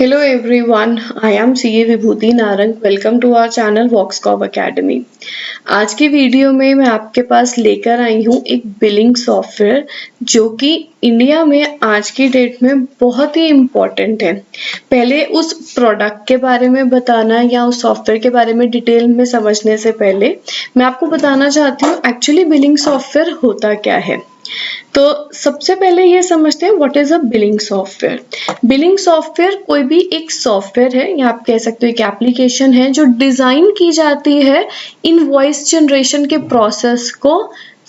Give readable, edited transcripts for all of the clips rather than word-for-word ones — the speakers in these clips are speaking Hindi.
Hello everyone, I am CA Vibhuti Narang. Welcome to our channel Voxcob academy. आज की वीडियो में मैं आपके पास लेकर आई हूँ एक बिलिंग सॉफ्टवेयर जो कि इंडिया में आज की डेट में बहुत ही इम्पोर्टेंट है. पहले उस प्रोडक्ट के बारे में बताना या उस सॉफ्टवेयर के बारे में डिटेल में समझने से पहले मैं आपको बताना चाहती हूँ एक्चुअली बिलिंग सॉफ्टवेयर होता क्या है. तो सबसे पहले ये समझते हैं what is a billing software. Billing software कोई भी एक सॉफ्टवेयर है या आप कह सकते हो एक एप्लीकेशन है जो डिजाइन की जाती है इनवॉइस जनरेशन के प्रोसेस को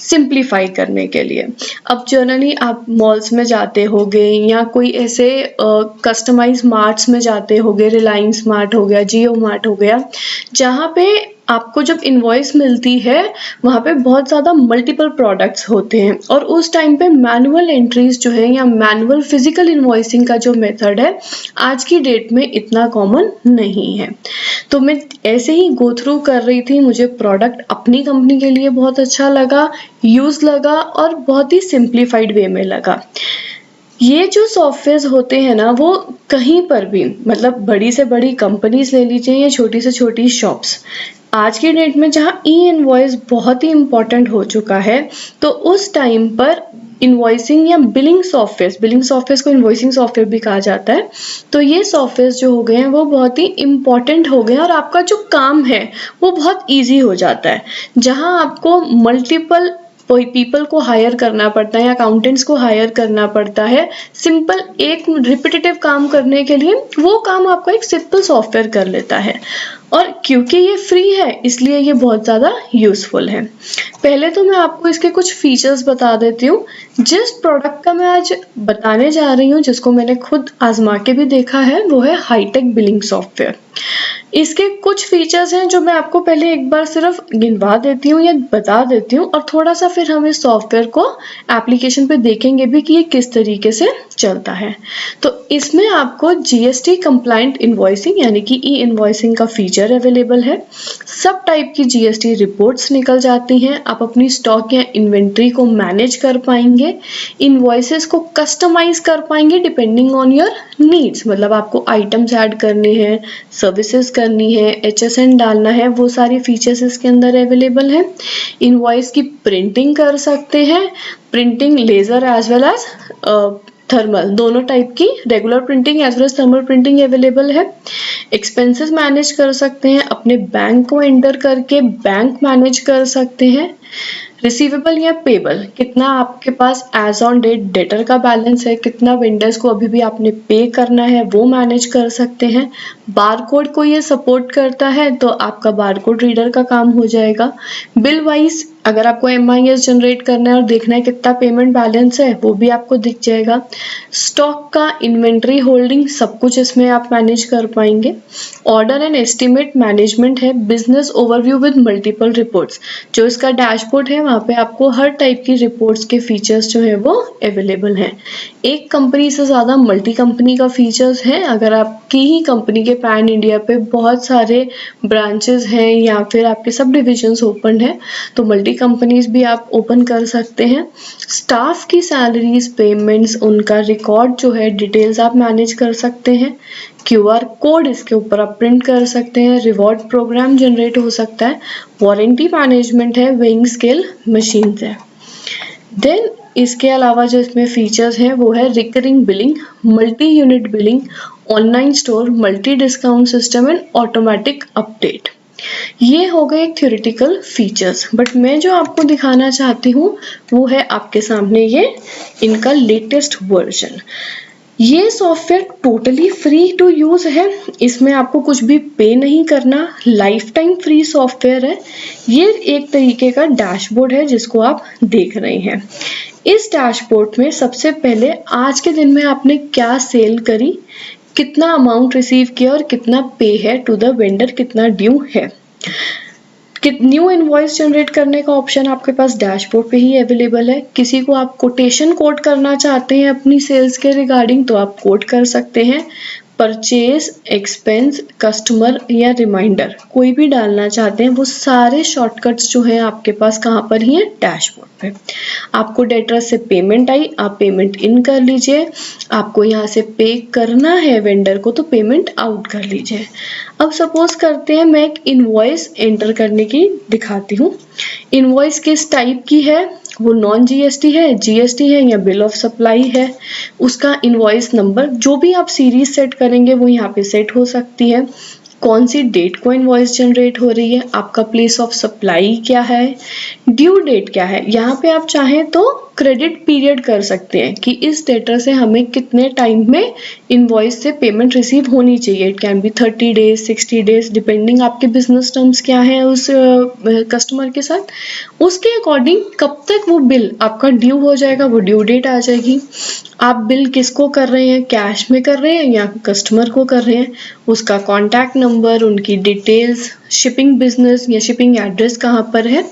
सिंप्लीफाई करने के लिए. अब जनरली आप मॉल्स में जाते होगे या कोई ऐसे कस्टमाइज मार्ट्स में जाते होगे, रिलायंस मार्ट हो गया, जियो मार्ट हो गया, जहाँ पे आपको जब इनवॉइस मिलती है वहाँ पे बहुत ज़्यादा मल्टीपल प्रोडक्ट्स होते हैं और उस टाइम पे मैनुअल एंट्रीज जो है या मैनुअल फिजिकल इनवॉइसिंग का जो मेथड है आज की डेट में इतना कॉमन नहीं है. तो मैं ऐसे ही गो थ्रू कर रही थी, मुझे प्रोडक्ट अपनी कंपनी के लिए बहुत अच्छा लगा, यूज लगा और बहुत ही सिंप्लीफाइड वे में लगा. ये जो सॉफ्टवेयर होते हैं ना वो कहीं पर भी, मतलब बड़ी से बड़ी कंपनीज ले लीजिए या छोटी से छोटी शॉप्स, आज की डेट में जहाँ ई इनवॉइस बहुत ही इम्पोर्टेंट हो चुका है तो उस टाइम पर इनवॉइसिंग या बिलिंग सॉफ्टवेयर को इनवॉइसिंग सॉफ्टवेयर भी कहा जाता है. तो ये सॉफ्टवेयर जो हो गए हैं वो बहुत ही इम्पोर्टेंट हो गए हैं और आपका जो काम है वो बहुत ईजी हो जाता है. जहाँ आपको मल्टीपल पीपल को हायर करना पड़ता है या अकाउंटेंट्स को हायर करना पड़ता है सिंपल एक रिपीटेटिव काम करने के लिए, वो काम आपका एक सिंपल सॉफ्टवेयर कर लेता है. और क्योंकि ये फ्री है इसलिए ये बहुत ज़्यादा यूजफुल है. पहले तो मैं आपको इसके कुछ फीचर्स बता देती हूँ. जिस प्रोडक्ट का मैं आज बताने जा रही हूँ, जिसको मैंने खुद आजमा के भी देखा है, वो है हाईटेक बिलिंग सॉफ्टवेयर. इसके कुछ फीचर्स हैं जो मैं आपको पहले एक बार सिर्फ गिनवा देती हूँ या बता देती हूँ और थोड़ा सा फिर हम इस सॉफ्टवेयर को एप्लीकेशन पे देखेंगे भी कि ये किस तरीके से चलता है. तो इसमें आपको जीएसटी कंप्लाइंट इनवॉइसिंग यानी कि ई इनवॉइसिंग का फीचर अवेलेबल है. सब टाइप की जीएसटी रिपोर्ट्स निकल जाती हैं. आप अपनी स्टॉक या इन्वेंट्री को मैनेज कर पाएंगे, इनवॉइसेस को कस्टमाइज कर पाएंगे डिपेंडिंग ऑन योर नीड्स. मतलब आपको आइटम्स ऐड करने हैं, सर्विसेज करनी है, HSN डालना है, वो सारी फीचर्स इसके अंदर अवेलेबल है. इनवॉइस की प्रिंटिंग कर सकते हैं, printing laser as well as thermal, दोनों टाइप की regular printing as well as thermal printing available है. एक्सपेंसेस मैनेज कर सकते हैं, अपने बैंक को एंटर करके बैंक मैनेज कर सकते हैं. रिसीवेबल या पेबल, कितना आपके पास एज ऑन डेट डेटर का बैलेंस है, कितना वेंडर्स को अभी भी आपने पे करना है, वो मैनेज कर सकते हैं. बारकोड को ये सपोर्ट करता है तो आपका बारकोड रीडर का काम हो जाएगा. बिल वाइज अगर आपको MIS जनरेट करना है और देखना है कितना पेमेंट बैलेंस है, वो भी आपको दिख जाएगा. स्टॉक का इन्वेंट्री होल्डिंग सब कुछ इसमें आप मैनेज कर पाएंगे. ऑर्डर एंड एस्टिमेट मैनेजमेंट है. Business overview with multiple reports, जो इसका डैशबोर्ड है वहाँ पे आपको हर टाइप की रिपोर्ट्स के फीचर्स जो है वो अवेलेबल हैं. एक कंपनी से ज़्यादा मल्टी कंपनी का फीचर्स है. अगर आपकी ही कंपनी के पैन इंडिया पे बहुत सारे ब्रांचेस हैं या फिर आपके सब डिविजन्स ओपन है तो मल्टी कंपनीज भी आप ओपन कर सकते हैं. स्टाफ की सैलरीज, पेमेंट्स, उनका रिकॉर्ड जो है, डिटेल्स आप मैनेज कर सकते हैं. QR कोड इसके ऊपर आप प्रिंट कर सकते हैं. रिवॉर्ड प्रोग्राम जनरेट हो सकता है. वारंटी मैनेजमेंट है. वेइंग स्केल मशीन है. देन इसके अलावा जो इसमें फीचर्स हैं वो है recurring billing, multi unit billing, online store, multi discount system and automatic update. ये हो गए थ्योरेटिकल फीचर्स, बट मैं जो आपको दिखाना चाहती हूँ वो है आपके सामने ये इनका लेटेस्ट वर्जन. ये software totally free to use है. इसमें आपको कुछ भी पे नहीं करना, लाइफ टाइम फ्री सॉफ्टवेयर है. ये एक तरीके का डैशबोर्ड है जिसको आप देख रहे हैं. इस डैशबोर्ड में सबसे पहले आज के दिन में आपने क्या सेल करी, कितना अमाउंट रिसीव किया और कितना पे है टू द वेंडर, कितना ड्यू है. न्यू इनवॉइस जनरेट करने का ऑप्शन आपके पास डैशबोर्ड पे ही अवेलेबल है. किसी को आप कोटेशन कोड करना चाहते हैं अपनी सेल्स के रिगार्डिंग तो आप कोड कर सकते हैं. परचेज, एक्सपेंस, कस्टमर या रिमाइंडर कोई भी डालना चाहते हैं, वो सारे शॉर्टकट्स जो है आपके पास कहाँ पर ही है, डैशबोर्ड पे। आपको डेटर से पेमेंट आई, आप पेमेंट इन कर लीजिए। आपको यहाँ से पे करना है वेंडर को, तो पेमेंट आउट कर लीजिए। अब सपोज करते हैं मैं एक इनवॉइस एंटर करने की दिखाती हूँ। इनवॉइस किस टाइप की है, वो नॉन जीएसटी है, जीएसटी है या बिल ऑफ सप्लाई है। उसका इनवॉइस नंबर जो भी आप सीरीज सेट करेंगे वो यहाँ पे सेट हो सकती है। कौन सी डेट को इनवॉइस जनरेट हो रही है, आपका प्लेस ऑफ सप्लाई क्या है, ड्यू डेट क्या है। यहाँ पे आप चाहें तो क्रेडिट पीरियड कर सकते हैं कि इस डेटर से हमें कितने टाइम में इनवॉइस से पेमेंट रिसीव होनी चाहिए। It can be 30 days, 60 days, depending आपके बिजनेस टर्म्स क्या है उस कस्टमर के साथ। उसके अकॉर्डिंग कब तक वो बिल आपका ड्यू हो जाएगा, वो ड्यू डेट आ जाएगी। आप बिल किसको कर रहे हैं, कैश में कर रहे हैं या कस्टमर को कर रहे हैं, उसका कॉन्टैक्ट नंबर, उनकी डिटेल्स, शिपिंग बिजनेस या शिपिंग एड्रेस कहाँ पर है,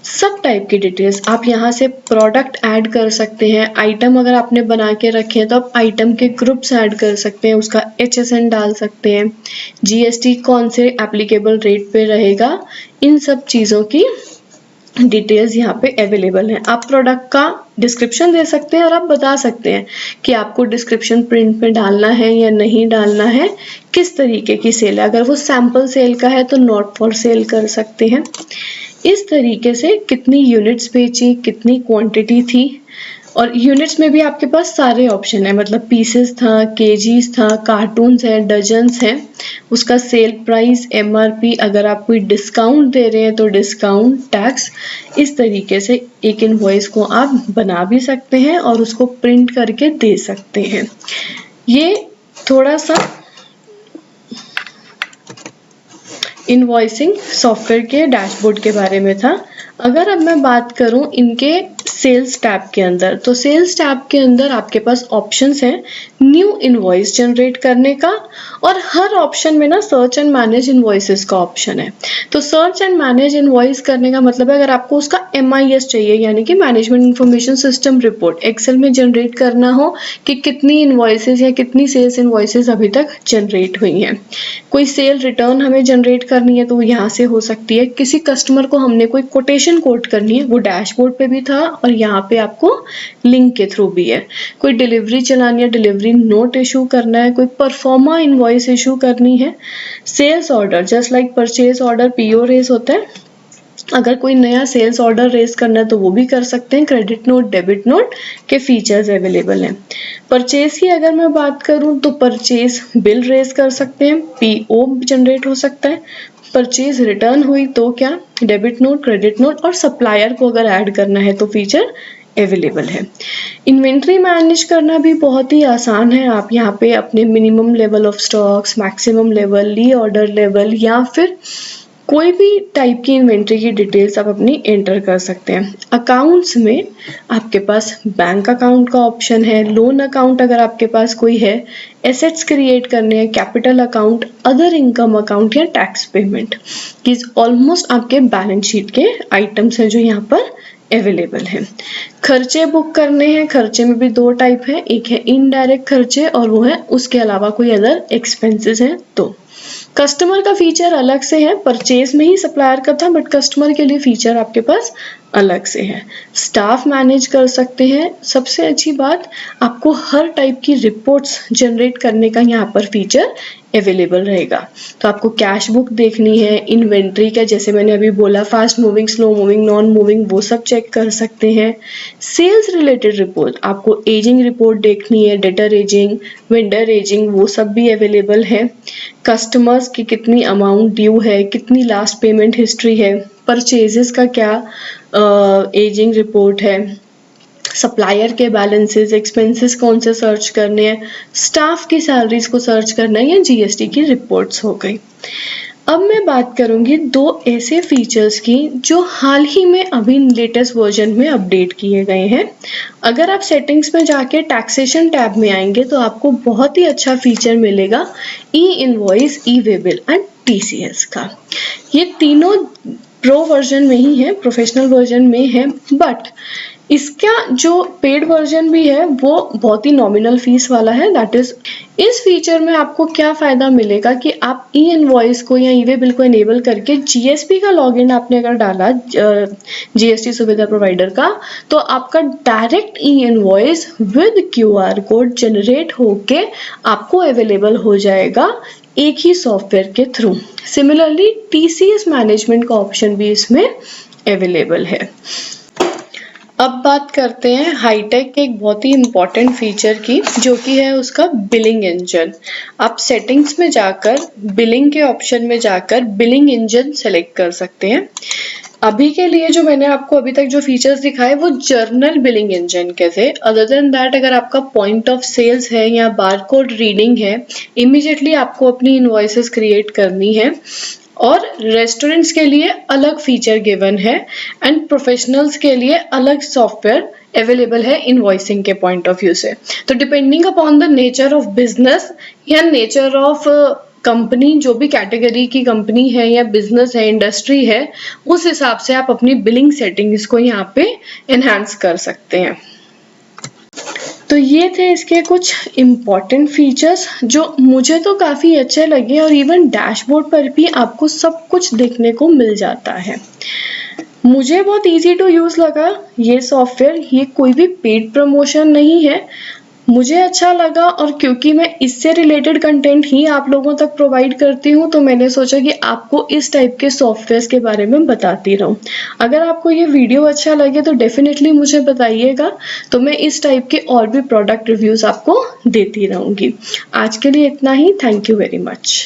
सब टाइप की डिटेल्स। आप यहाँ से प्रोडक्ट ऐड कर सकते हैं। आइटम अगर आपने बना के रखे हैं तो आप आइटम के ग्रुप्स ऐड कर सकते हैं, उसका HSN डाल सकते हैं। जीएसटी कौन से एप्लीकेबल रेट पे रहेगा, इन सब चीज़ों की डिटेल्स यहाँ पे अवेलेबल है। आप प्रोडक्ट का डिस्क्रिप्शन दे सकते हैं और आप बता सकते हैं कि आपको डिस्क्रिप्शन प्रिंट में डालना है या नहीं डालना है, किस तरीके की सेल है। अगर वो सैंपल सेल का है तो नॉट फॉर सेल कर सकते हैं। इस तरीके से कितनी यूनिट्स बेची, कितनी क्वांटिटी थी, और यूनिट्स में भी आपके पास सारे ऑप्शन है, मतलब पीसेस था, केजीज था, कार्टून्स है, डजन्स है, उसका सेल प्राइस, MRP, अगर आप कोई डिस्काउंट दे रहे हैं तो डिस्काउंट, टैक्स। इस तरीके से एक इनवॉइस को आप बना भी सकते हैं और उसको प्रिंट करके दे सकते हैं। ये थोड़ा सा इनवॉइसिंग सॉफ्टवेयर के डैशबोर्ड के बारे में था। अगर अब मैं बात करूं इनके सेल्स टैब के अंदर, तो सेल्स टैब के अंदर आपके पास ऑप्शंस हैं न्यू इनवॉइस जनरेट करने का, और हर ऑप्शन में ना सर्च एंड मैनेज इनवॉइसेस का ऑप्शन है। तो सर्च एंड मैनेज इनवॉइस करने का मतलब है अगर आपको उसका MIS चाहिए, यानी कि management information system report, Excel में जनरेट करना हो कि कितनी इनवॉइसेस या कितनी सेल्स इनवॉइसेस अभी तक जनरेट हुई हैं। कोई सेल रिटर्न हमें जनरेट करनी है तो वो यहाँ से हो सकती है। किसी कस्टमर को हमने कोई कोटेशन कोट करनी है, वो डैशबोर्ड पे भी था और यहाँ पे आपको लिंक के थ्रू भी है। कोई डिलीवरी चलानी है, डिलीवरी नोट इशू करना है, कोई परफॉर्मा इनवॉइस इशू करनी है, sales order just like purchase order PO raise होता है, अगर कोई नया सेल्स ऑर्डर रेज करना है तो वो भी कर सकते हैं। क्रेडिट नोट, डेबिट नोट के फीचर्स अवेलेबल हैं। परचेज की अगर मैं बात करूं तो परचेज बिल रेज कर सकते हैं, PO जनरेट हो सकता है। परचेज रिटर्न हुई तो क्या, डेबिट नोट, क्रेडिट नोट, और सप्लायर को अगर ऐड करना है तो फीचर अवेलेबल है। इन्वेंट्री मैनेज करना भी बहुत ही आसान है। आप यहाँ पे अपने minimum level of stocks, maximum level, reorder level, या फिर कोई भी टाइप की इन्वेंट्री की डिटेल्स आप अपनी एंटर कर सकते हैं। अकाउंट्स में आपके पास बैंक अकाउंट का ऑप्शन है, लोन अकाउंट अगर आपके पास कोई है, एसेट्स क्रिएट करने हैं, capital account, other income account या टैक्स पेमेंट, ये ऑलमोस्ट आपके बैलेंस शीट के आइटम्स हैं जो यहाँ पर अवेलेबल है। खर्चे बुक करने हैं, खर्चे में भी दो टाइप है, एक है इनडायरेक्ट खर्चे और वो है उसके अलावा कोई अदर एक्सपेंसेस हैं तो। कस्टमर का फीचर अलग से है, परचेज में ही सप्लायर का था बट कस्टमर के लिए फीचर आपके पास अलग से है। स्टाफ मैनेज कर सकते हैं। सबसे अच्छी बात, आपको हर टाइप की रिपोर्ट्स जनरेट करने का यहाँ पर फीचर अवेलेबल रहेगा। तो आपको कैश बुक देखनी है, इन्वेंट्री का जैसे मैंने अभी बोला, fast moving, slow moving, non moving, वो सब चेक कर सकते हैं। सेल्स रिलेटेड रिपोर्ट, आपको एजिंग रिपोर्ट देखनी है, डेटर एजिंग, वेंडर एजिंग, वो सब भी अवेलेबल है। कस्टमर्स की कितनी अमाउंट ड्यू है, कितनी लास्ट पेमेंट हिस्ट्री है, परचेजेस का क्या एजिंग रिपोर्ट है, सप्लायर के बैलेंसेस, एक्सपेंसेस कौन से सर्च करने हैं, स्टाफ की सैलरीज को सर्च करना है, या GST की रिपोर्ट्स हो गई। अब मैं बात करूंगी दो ऐसे फीचर्स की जो हाल ही में अभी लेटेस्ट वर्जन में अपडेट किए गए हैं। अगर आप सेटिंग्स में जाके टैक्सेशन टैब में आएंगे तो आपको बहुत ही अच्छा फीचर मिलेगा E-इनवॉइस, ई-वे बिल एंड TCS का। ये तीनों प्रो वर्जन में ही है, प्रोफेशनल वर्जन में है, बट इसका जो पेड वर्जन भी है वो बहुत ही नॉमिनल फीस वाला है। दैट इज, इस फीचर में आपको क्या फायदा मिलेगा कि आप ई इनवॉइस को या ई वे बिल को इनेबल करके जीएसपी का लॉगिन आपने अगर डाला जीएसटी सुविधा प्रोवाइडर का, तो आपका direct E invoice with QR code generate होके आपको अवेलेबल हो जाएगा एक ही सॉफ्टवेयर के थ्रू। सिमिलरली टीसीएस मैनेजमेंट का ऑप्शन भी इसमें अवेलेबल है। अब बात करते हैं हाईटेक के एक बहुत ही इम्पॉर्टेंट फीचर की, जो कि है उसका बिलिंग इंजन। आप सेटिंग्स में जाकर बिलिंग के ऑप्शन में जाकर बिलिंग इंजन सेलेक्ट कर सकते हैं। अभी के लिए जो मैंने आपको अभी तक जो फीचर्स दिखाए वो जर्नल बिलिंग इंजन के थे। अदर देन दैट, अगर आपका पॉइंट ऑफ सेल्स है या बारकोड रीडिंग है, इमीडिएटली आपको अपनी इनवॉइसेस क्रिएट करनी है। और रेस्टोरेंट्स के लिए अलग फीचर गिवन है एंड प्रोफेशनल्स के लिए अलग सॉफ्टवेयर अवेलेबल है इनवॉइसिंग के पॉइंट ऑफ व्यू से। तो depending upon the nature of business या नेचर ऑफ कंपनी, जो भी कैटेगरी की कंपनी है या बिजनेस है, इंडस्ट्री है, उस हिसाब से आप अपनी बिलिंग सेटिंग्स को यहाँ पे एनहांस कर सकते हैं। तो ये थे इसके कुछ इम्पॉर्टेंट फीचर्स जो मुझे तो काफ़ी अच्छे लगे, और इवन डैशबोर्ड पर भी आपको सब कुछ देखने को मिल जाता है। मुझे बहुत इजी टू यूज़ लगा ये सॉफ्टवेयर। ये कोई भी पेड प्रमोशन नहीं है, मुझे अच्छा लगा, और क्योंकि मैं इससे रिलेटेड कंटेंट ही आप लोगों तक प्रोवाइड करती हूँ, तो मैंने सोचा कि आपको इस टाइप के सॉफ्टवेयर्स के बारे में बताती रहूँ। अगर आपको ये वीडियो अच्छा लगे तो डेफिनेटली मुझे बताइएगा, तो मैं इस टाइप के और भी प्रोडक्ट रिव्यूज़ आपको देती रहूँगी। आज के लिए इतना ही। Thank you very much.